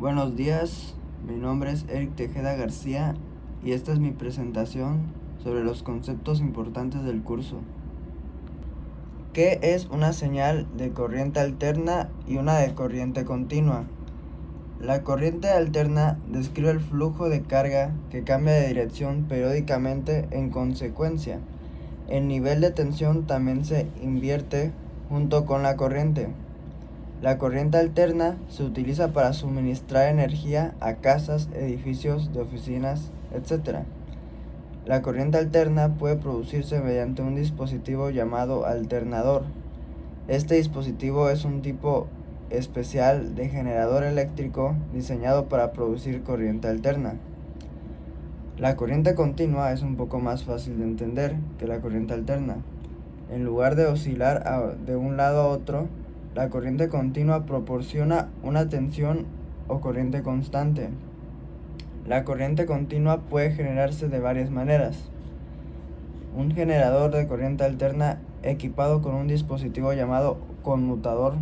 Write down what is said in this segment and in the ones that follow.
Buenos días, mi nombre es Eric Tejeda García y esta es mi presentación sobre los conceptos importantes del curso. ¿Qué es una señal de corriente alterna y una de corriente continua? La corriente alterna describe el flujo de carga que cambia de dirección periódicamente en consecuencia. El nivel de tensión también se invierte junto con la corriente. La corriente alterna se utiliza para suministrar energía a casas, edificios de oficinas, etc. La corriente alterna puede producirse mediante un dispositivo llamado alternador. Este dispositivo es un tipo especial de generador eléctrico diseñado para producir corriente alterna. La corriente continua es un poco más fácil de entender que la corriente alterna. En lugar de oscilar de un lado a otro, la corriente continua proporciona una tensión o corriente constante. La corriente continua puede generarse de varias maneras. Un generador de corriente alterna equipado con un dispositivo llamado conmutador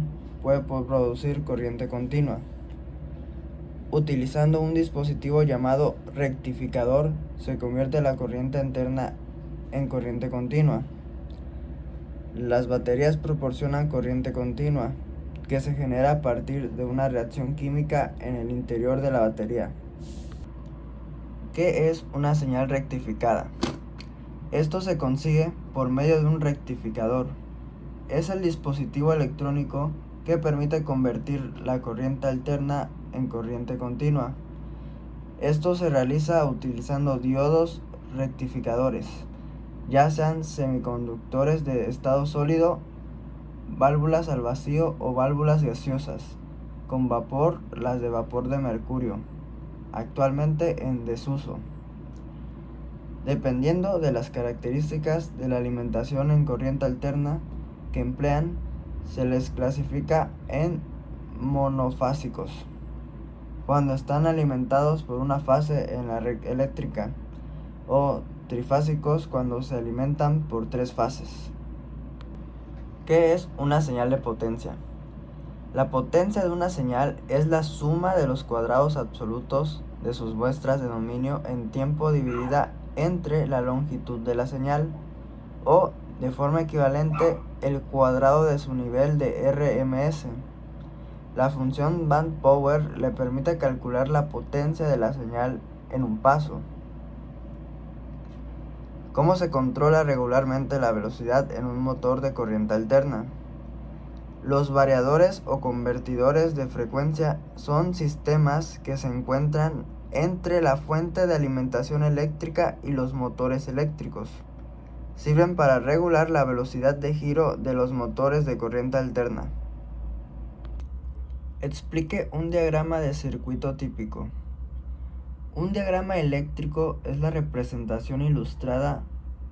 puede producir corriente continua. Utilizando un dispositivo llamado rectificador, se convierte la corriente alterna en corriente continua. Las baterías proporcionan corriente continua, que se genera a partir de una reacción química en el interior de la batería. ¿Qué es una señal rectificada? Esto se consigue por medio de un rectificador. Es el dispositivo electrónico que permite convertir la corriente alterna en corriente continua. Esto se realiza utilizando diodos rectificadores, ya sean semiconductores de estado sólido, válvulas al vacío o válvulas gaseosas, con vapor, las de vapor de mercurio, actualmente en desuso. Dependiendo de las características de la alimentación en corriente alterna que emplean, se les clasifica en monofásicos, cuando están alimentados por una fase en la red eléctrica, o trifásicos cuando se alimentan por tres fases. ¿Qué es una señal de potencia? La potencia de una señal es la suma de los cuadrados absolutos de sus muestras de dominio en tiempo dividida entre la longitud de la señal, o, de forma equivalente, el cuadrado de su nivel de RMS. La función band power le permite calcular la potencia de la señal en un paso. ¿Cómo se controla regularmente la velocidad en un motor de corriente alterna? Los variadores o convertidores de frecuencia son sistemas que se encuentran entre la fuente de alimentación eléctrica y los motores eléctricos. Sirven para regular la velocidad de giro de los motores de corriente alterna. Explique un diagrama de circuito típico. Un diagrama eléctrico es la representación ilustrada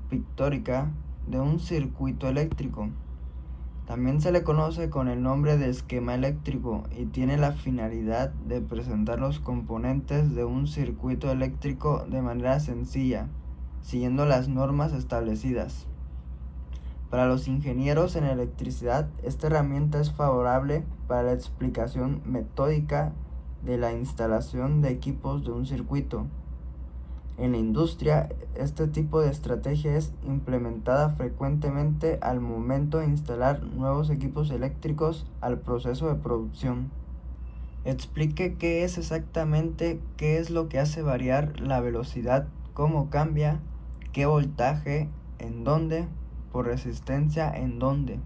pictórica de un circuito eléctrico. También se le conoce con el nombre de esquema eléctrico y tiene la finalidad de presentar los componentes de un circuito eléctrico de manera sencilla, siguiendo las normas establecidas. Para los ingenieros en electricidad, esta herramienta es favorable para la explicación metódica de la instalación de equipos de un circuito. En la industria, este tipo de estrategia es implementada frecuentemente al momento de instalar nuevos equipos eléctricos al proceso de producción. Explique qué es exactamente, qué es lo que hace variar la velocidad, cómo cambia, qué voltaje, en dónde, por resistencia, en dónde.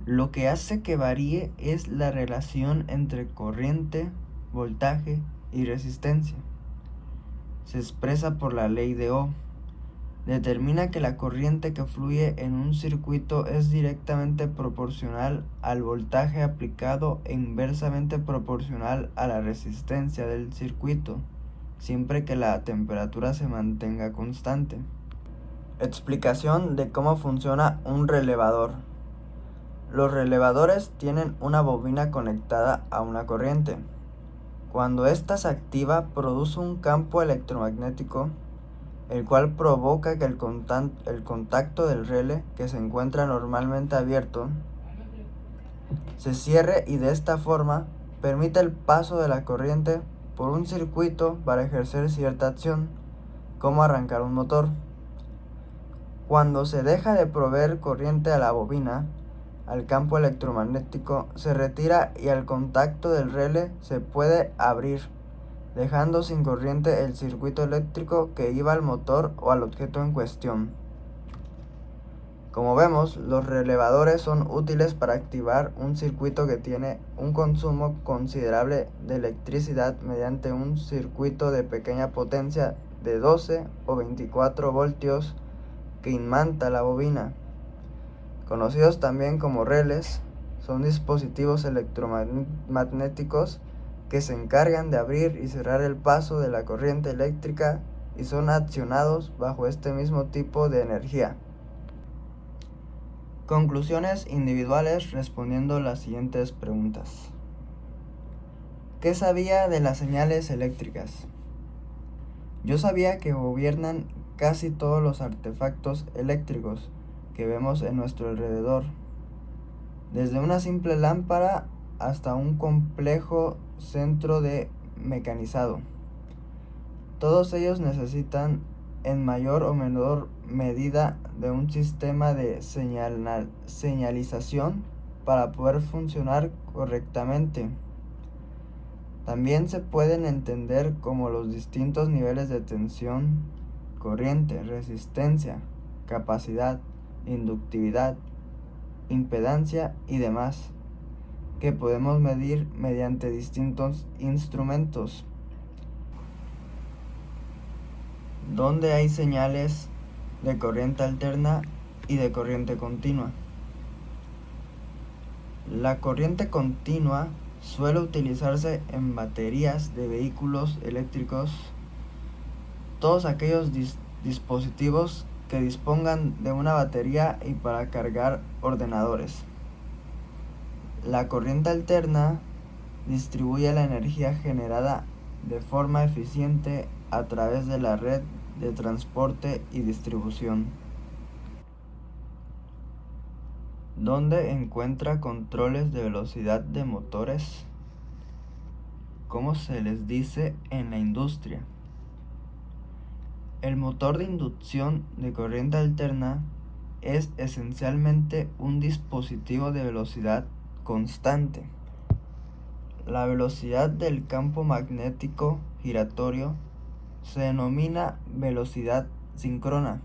Lo que hace que varíe es la relación entre corriente, voltaje y resistencia. Se expresa por la ley de Ohm. Determina que la corriente que fluye en un circuito es directamente proporcional al voltaje aplicado e inversamente proporcional a la resistencia del circuito, siempre que la temperatura se mantenga constante. Explicación de cómo funciona un relevador. Los relevadores tienen una bobina conectada a una corriente. Cuando ésta se activa, produce un campo electromagnético, el cual provoca que el contacto del relé, que se encuentra normalmente abierto, se cierre y de esta forma permite el paso de la corriente por un circuito para ejercer cierta acción, como arrancar un motor. Cuando se deja de proveer corriente a la bobina, al campo electromagnético se retira y al contacto del relé se puede abrir, dejando sin corriente el circuito eléctrico que iba al motor o al objeto en cuestión. Como vemos, los relevadores son útiles para activar un circuito que tiene un consumo considerable de electricidad mediante un circuito de pequeña potencia de 12 o 24 voltios que imanta la bobina. Conocidos también como relés, son dispositivos electromagnéticos que se encargan de abrir y cerrar el paso de la corriente eléctrica y son accionados bajo este mismo tipo de energía. Conclusiones individuales respondiendo las siguientes preguntas. ¿Qué sabía de las señales eléctricas? Yo sabía que gobiernan casi todos los artefactos eléctricos que vemos en nuestro alrededor, desde una simple lámpara hasta un complejo centro de mecanizado. Todos ellos necesitan en mayor o menor medida de un sistema de señalización para poder funcionar correctamente. También se pueden entender como los distintos niveles de tensión, corriente, resistencia, capacidad, inductividad, impedancia y demás, que podemos medir mediante distintos instrumentos. Donde hay señales de corriente alterna y de corriente continua. La corriente continua suele utilizarse en baterías de vehículos eléctricos, todos aquellos dispositivos que dispongan de una batería y para cargar ordenadores. La corriente alterna distribuye la energía generada de forma eficiente a través de la red de transporte y distribución, donde encuentra controles de velocidad de motores, como se les dice en la industria. El motor de inducción de corriente alterna es esencialmente un dispositivo de velocidad constante. La velocidad del campo magnético giratorio se denomina velocidad síncrona.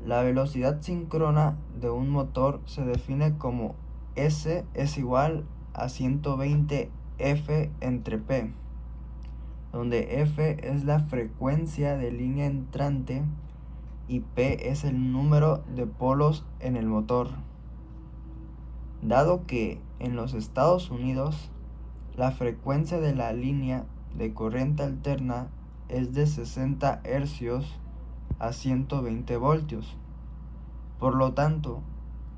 La velocidad síncrona de un motor se define como S es igual a 120 F entre P, donde F es la frecuencia de línea entrante y P es el número de polos en el motor. Dado que en los Estados Unidos la frecuencia de la línea de corriente alterna es de 60 hercios a 120 voltios. Por lo tanto,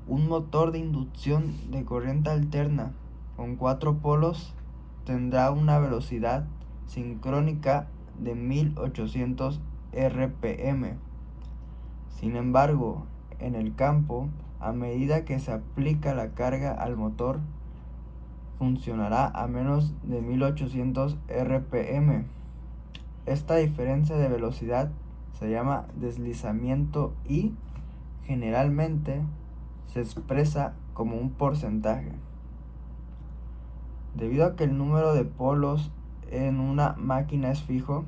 un motor de inducción de corriente alterna con 4 polos tendrá una velocidad sincrónica de 1800 RPM. Sin embargo, en el campo, a medida que se aplica la carga al motor, funcionará a menos de 1800 RPM. Esta diferencia de velocidad se llama deslizamiento y generalmente se expresa como un porcentaje. Debido a que el número de polos en una máquina es fijo,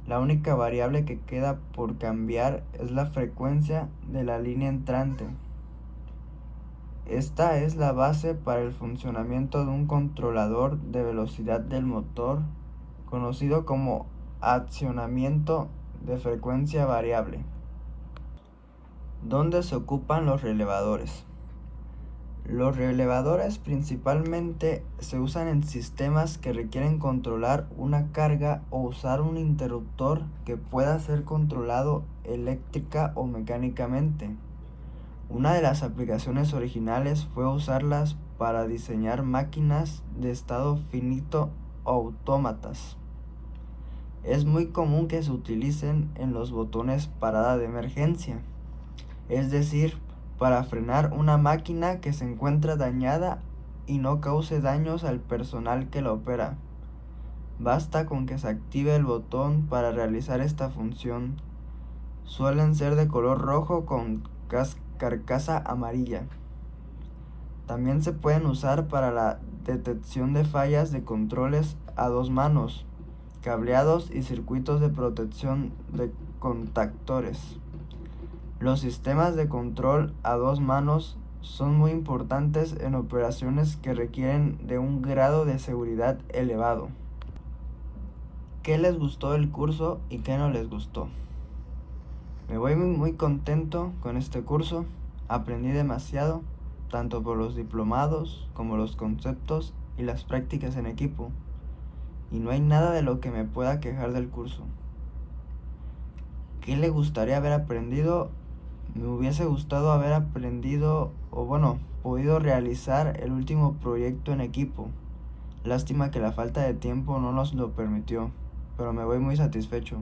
la única variable que queda por cambiar es la frecuencia de la línea entrante. Esta es la base para el funcionamiento de un controlador de velocidad del motor, conocido como accionamiento de frecuencia variable. ¿Dónde se ocupan los relevadores? Los relevadores principalmente se usan en sistemas que requieren controlar una carga o usar un interruptor que pueda ser controlado eléctrica o mecánicamente. Una de las aplicaciones originales fue usarlas para diseñar máquinas de estado finito o autómatas. Es muy común que se utilicen en los botones parada de emergencia, es decir, para frenar una máquina que se encuentra dañada y no cause daños al personal que la opera. Basta con que se active el botón para realizar esta función. Suelen ser de color rojo con carcasa amarilla. También se pueden usar para la detección de fallas de controles a dos manos, cableados y circuitos de protección de contactores. Los sistemas de control a dos manos son muy importantes en operaciones que requieren de un grado de seguridad elevado. ¿Qué les gustó del curso y qué no les gustó? Me voy muy contento con este curso. Aprendí demasiado, tanto por los diplomados como los conceptos y las prácticas en equipo. Y no hay nada de lo que me pueda quejar del curso. ¿Qué le gustaría haber aprendido? Me hubiese gustado haber aprendido podido realizar el último proyecto en equipo. Lástima que la falta de tiempo no nos lo permitió, pero me voy muy satisfecho.